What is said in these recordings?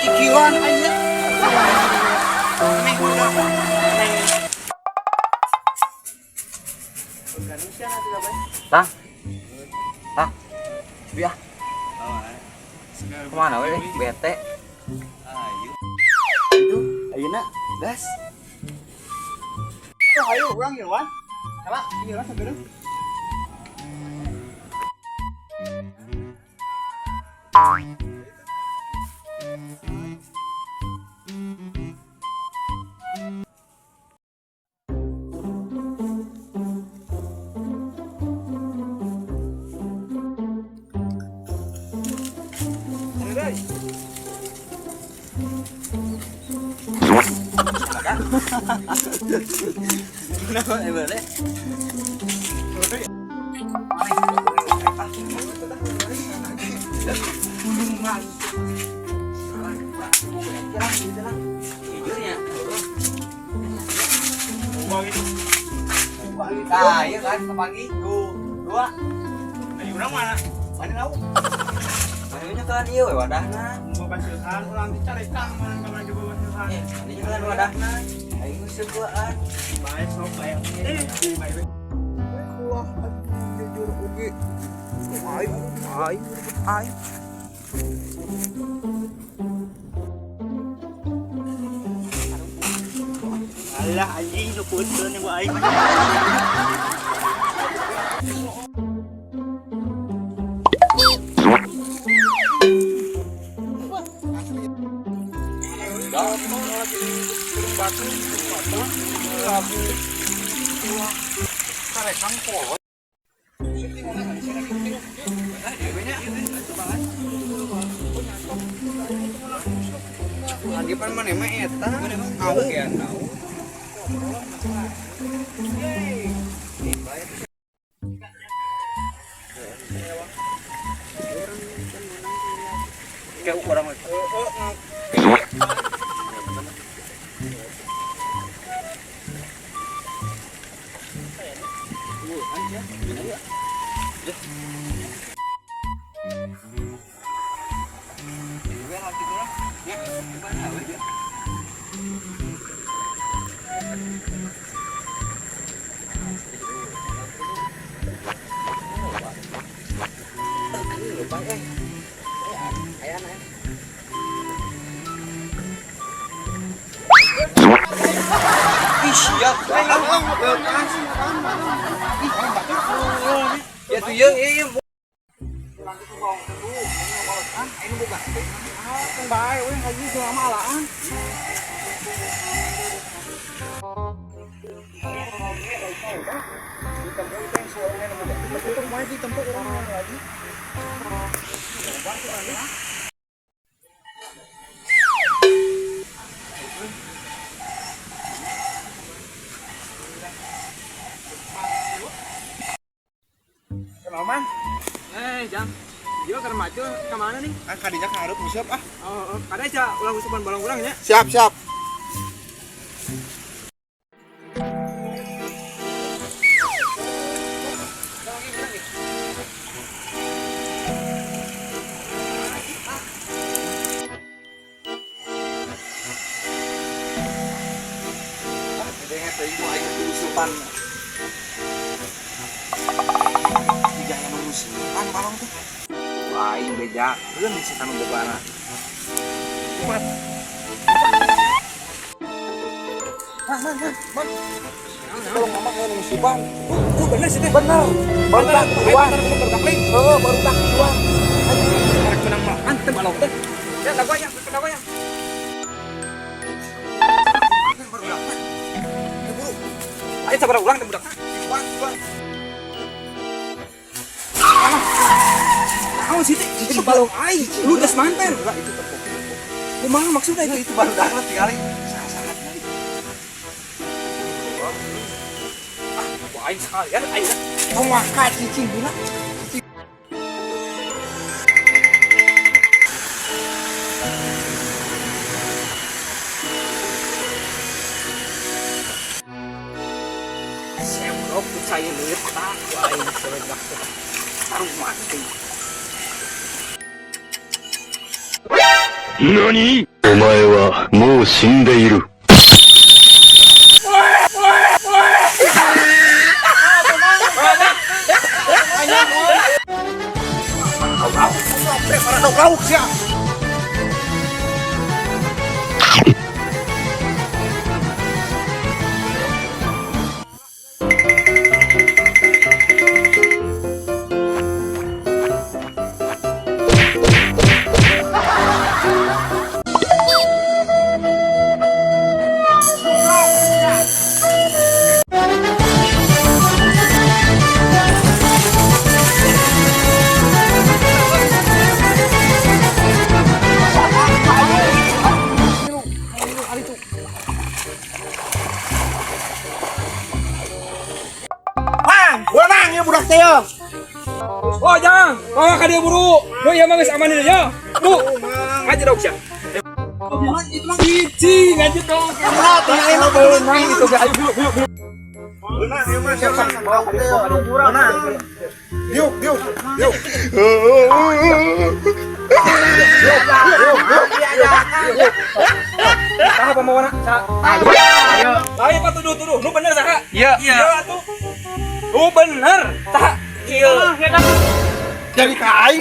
cikilan aja. Tang, tang, biar kemana weh? Bete. Itu, ayo nak, gas. Ayo, orang ya wan. Kalau iya lah segera. Kenapa boleh? Nah, iya kan, pagi tuh dua. Ayo orang mana? Mana tahu? Ayonya kan iya wadahna. Mau basuhan ulang dicarekan mana kamar juga basuhan. Ini kan wadahna. Ayo sebuaan. Baik sok baik. Baik. Wah, jujur oke. Ayo. Alah anjing lu punten yang gua aing. Lagi pan mana mah eta? Au ya, au. Kayak orang itu. Siap. Ya tuh ya, iya. Ini bukan. Kan bae we haji selama alaan. Di tempat orang lagi. Kenapa? Jam. Dia ke remaja ke mana nih? Kadinya karep usap ah. Oh, kada aja ulang usupan bolong-bolong ya. Siap. Usupan. Musipan balong tuh. Wah, ini beja. Keun di setan bebana. Man. Tolong mama kayak musipan. Bener sih teh. Bener. Baru tak keluar. Baru tak keluar. Karek menang makan teh balong teh. Ya, dagonya. Ayo sabar ulang teh budak. Naon sih teh? Itu balong aing. Lu geus manten. Itu tepuk. Kumaha maksudnya itu baru datang sekali. Sangat kali. Aing sekali ya, aing. Mau makan cicing guna. Semprot saya lihat tak aing selegak taruh mati. 何？お前はもう死んでいる。Lauk siya. Wenang ya budak teh. Oh jangan, bawa ke dia buru. Lu ya mangis aman dia ya. Bu, ngaji dong sih. Itu mah biji, ngaji dong. Nah, tinggalin lo beunang itu gak. Ayo yuk. Beunang ieu mah siapa bawa ke dia buru. Beunang. Yuk. Saha pemawana? Ayo. Ayo Pak tuduh. Lu bener saha? Iya. Tuh. Lu bener. Saha? Iya. Jadi kain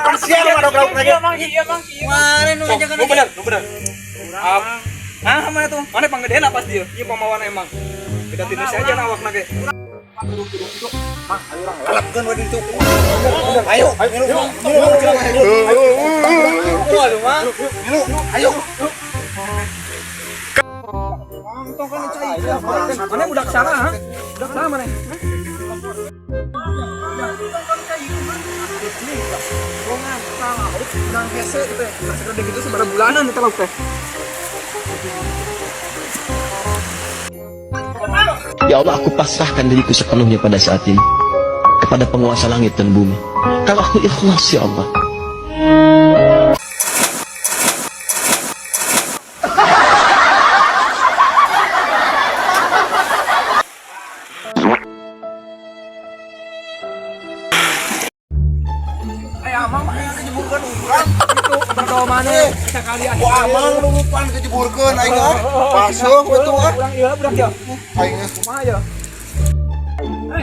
parsial mah dok lagi. Iya, Mang. Kemarin lu aja kan. Lu bener. Ah, mana tuh? Mana panggedean pas dia? Ieu pemawana emang. Kita tidur saja nawakna ge. Mang, ayo orang lalapkeun we ditu. Ayo. Ayo. Tong kan cai. Mana budak sana, ha? Budak sana mana? Nang hese teh. Segede gitu seberapa bulanan eta lauk teh. Ya Allah, aku pasrahkan diriku sepenuhnya pada saat ini kepada penguasa langit dan bumi. Kalau aku ikhlas ya Allah. Amang mah yang kejeburkan urang itu berdoa mana sekali akhir amang lu lupan kejeburkan aing masuk betul urang ieu budak ya aing kumaha ya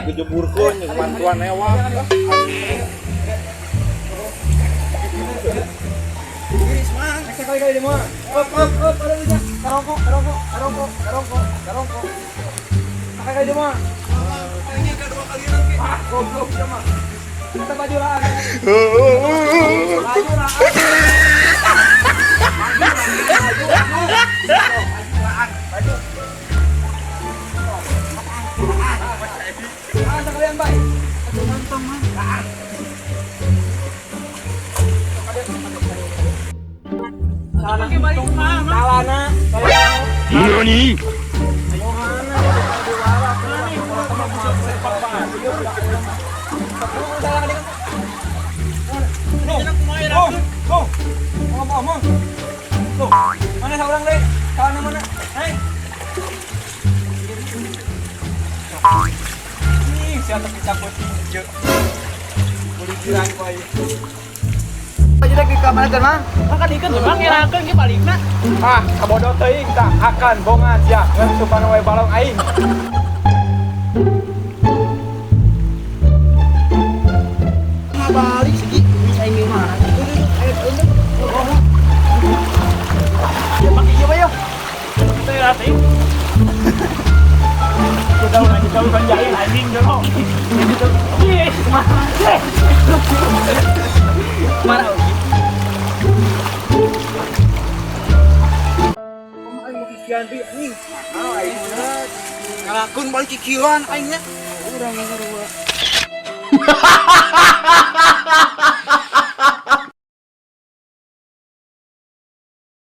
kejeburkan jeung bantuan ewang iris mang sekali di mah up ada bisa karongko sekali di mah ini kedua kali lagi goblok sama kita baju lah. Kalian baik. NANI? Ngomong. Tuh, mana seorang deh? Kawan mana? Hei. Nih, siapa dicabut hijau. Boleh jirang kau aja. Jadi ke kamar kan, Mang? Makan ikan tuh, Mang, ngirakeun ge balikna. Ah, kabodoh teuing tah akan bonga aja ngan supana we balong aing. Balik segi aing ge mah. Ya pakai ieu bae yo. Teh rating. Kita udah jauh kan jahil anjing dong. Ih, marah. Marah. Aing mau kikian deui anjing. Ah, aing bener. Ngalakeun balik kikian aingnya. Urang